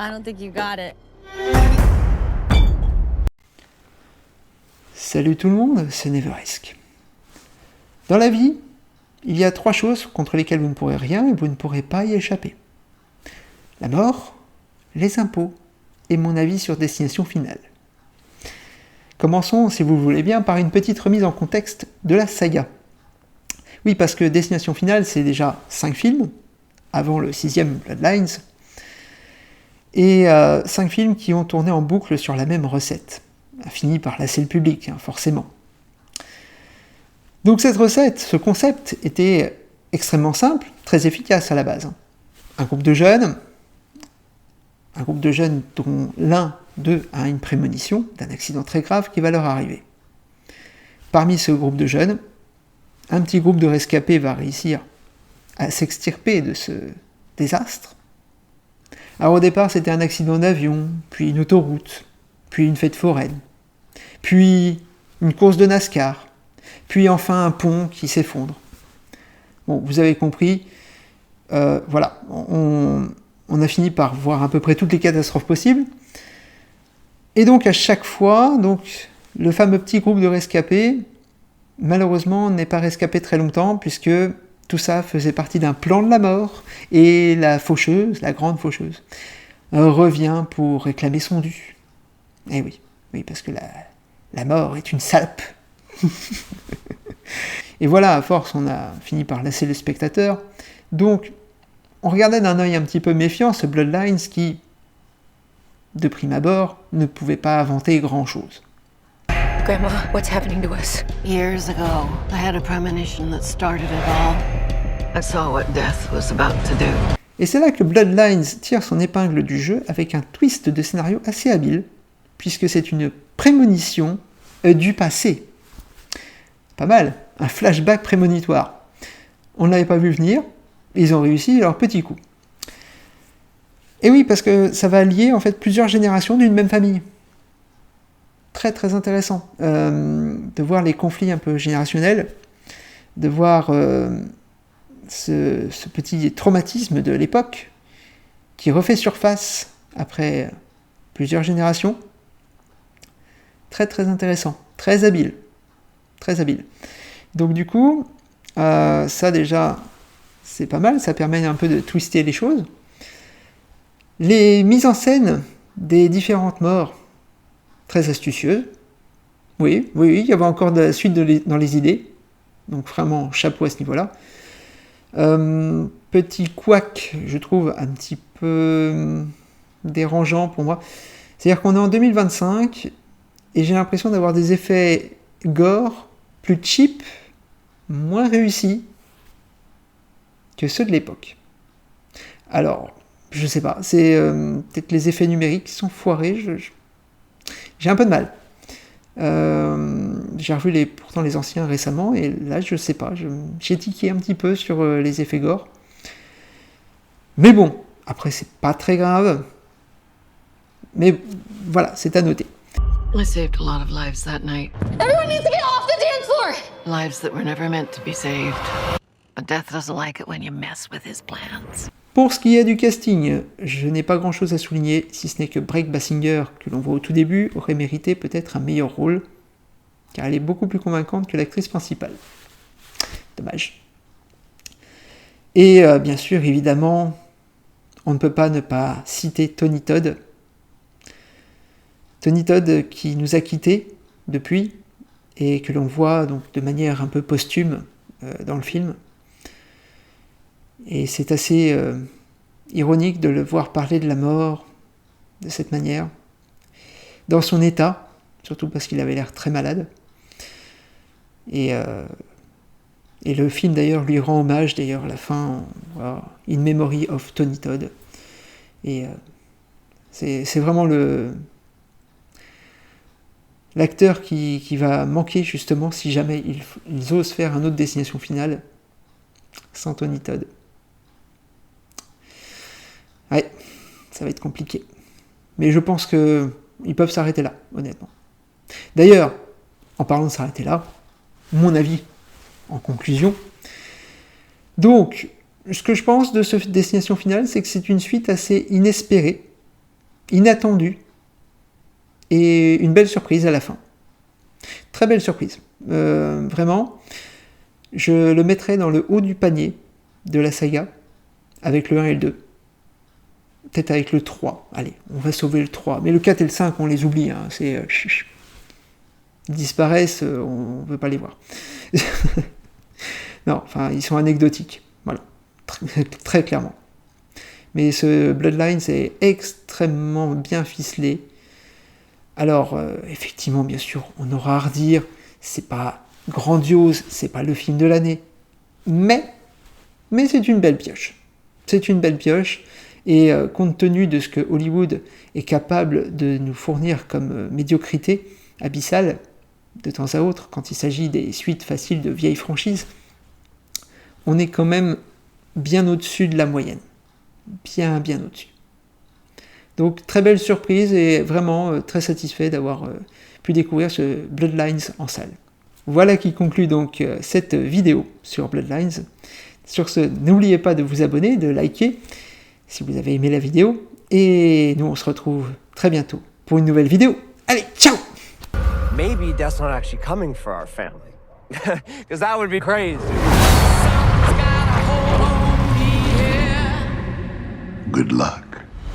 I don't think you got it. Salut tout le monde, c'est Neverisque. Dans la vie, il y a 3 choses contre lesquelles vous ne pourrez rien et vous ne pourrez pas y échapper. La mort, les impôts et mon avis sur Destination Finale. Commençons, si vous le voulez bien, par une petite remise en contexte de la saga. Oui, parce que Destination Finale, c'est déjà 5 films, avant le 6e Bloodlines, et 5 films qui ont tourné en boucle sur la même recette. A fini par lasser le public, forcément. Donc cette recette, ce concept, était extrêmement simple, très efficace à la base. Un groupe de jeunes dont l'un d'eux a une prémonition d'un accident très grave qui va leur arriver. Parmi ce groupe de jeunes, un petit groupe de rescapés va réussir à s'extirper de ce désastre. Alors au départ, c'était un accident d'avion, puis une autoroute, puis une fête foraine, puis une course de NASCAR, puis enfin un pont qui s'effondre. Bon, vous avez compris, voilà, on a fini par voir à peu près toutes les catastrophes possibles. Et donc à chaque fois, le fameux petit groupe de rescapés, malheureusement, n'est pas rescapé très longtemps, puisque tout ça faisait partie d'un plan de la mort, et la faucheuse, la grande faucheuse, revient pour réclamer son dû. Eh oui, parce que la mort est une salpe. Et voilà, à force, on a fini par lasser le spectateur. Donc, on regardait d'un œil un petit peu méfiant ce Bloodlines qui, de prime abord, ne pouvait pas inventer grand-chose. Grandma, what's happening to us? Years ago, I had a premonition that started it all. I saw what death was about to do. Et c'est là que Bloodlines tire son épingle du jeu avec un twist de scénario assez habile, puisque c'est une prémonition du passé. Pas mal, un flashback prémonitoire. On ne l'avait pas vu venir, ils ont réussi leur petit coup. Et oui, parce que ça va lier en fait plusieurs générations d'une même famille. Très très intéressant de voir les conflits un peu générationnels, de voir ce petit traumatisme de l'époque qui refait surface après plusieurs générations. Très très intéressant, très habile. Très habile. Donc du coup, ça déjà, c'est pas mal, ça permet un peu de twister les choses. Les mises en scène des différentes morts, très astucieuses. Oui, il y avait encore de la suite dans les idées. Donc vraiment, chapeau à ce niveau-là. Petit couac, je trouve, un petit peu dérangeant pour moi. C'est-à-dire qu'on est en 2025, et j'ai l'impression d'avoir des effets gore plus cheap, moins réussis que ceux de l'époque. Alors, je sais pas, c'est peut-être les effets numériques qui sont foirés, j'ai un peu de mal. J'ai revu pourtant les anciens récemment, et là, je sais pas, j'ai tiqué un petit peu sur les effets gore. Mais bon, après, c'est pas très grave. Mais voilà, c'est à noter. I saved a lot of lives that night. Everyone needs to get off the dance floor! Lives that were never meant to be saved. But death doesn't like it when you mess with his plans. Pour ce qui est du casting, je n'ai pas grand-chose à souligner, si ce n'est que Brake Bassinger, que l'on voit au tout début, aurait mérité peut-être un meilleur rôle, car elle est beaucoup plus convaincante que l'actrice principale. Dommage. Et bien sûr, évidemment, on ne peut pas ne pas citer Tony Todd. Tony Todd qui nous a quittés depuis, et que l'on voit donc de manière un peu posthume dans le film. Et c'est assez ironique de le voir parler de la mort de cette manière, dans son état, surtout parce qu'il avait l'air très malade. Et le film d'ailleurs lui rend hommage, d'ailleurs à la fin, voilà, In Memory of Tony Todd. Et c'est vraiment l'acteur qui va manquer justement si jamais ils osent faire un autre Destination Finale sans Tony Todd. Ouais, ça va être compliqué. Mais je pense qu'ils peuvent s'arrêter là, honnêtement. D'ailleurs, en parlant de s'arrêter là, mon avis en conclusion. Donc, ce que je pense de ce Destination Finale, c'est que c'est une suite assez inespérée, inattendu, et une belle surprise à la fin. Très belle surprise. Vraiment, je le mettrais dans le haut du panier de la saga, avec le 1 et le 2. Peut-être avec le 3. Allez, on va sauver le 3. Mais le 4 et le 5, on les oublie. Hein. Ils disparaissent, on ne veut pas les voir. Non, enfin, ils sont anecdotiques. Voilà, très clairement. Mais ce Bloodlines est extrêmement bien ficelé. Alors, effectivement, bien sûr, on aura à redire, c'est pas grandiose, c'est pas le film de l'année. Mais c'est une belle pioche. C'est une belle pioche. Et compte tenu de ce que Hollywood est capable de nous fournir comme médiocrité abyssale, de temps à autre, quand il s'agit des suites faciles de vieilles franchises, on est quand même bien au-dessus de la moyenne. Bien au-dessus. Donc très belle surprise et vraiment très satisfait d'avoir pu découvrir ce Bloodlines en salle. Voilà qui conclut donc cette vidéo sur Bloodlines. Sur ce, n'oubliez pas de vous abonner, de liker si vous avez aimé la vidéo. Et nous on se retrouve très bientôt pour une nouvelle vidéo. Allez, ciao! Maybe Death's not actually coming for our family. Because that would be crazy. Good luck.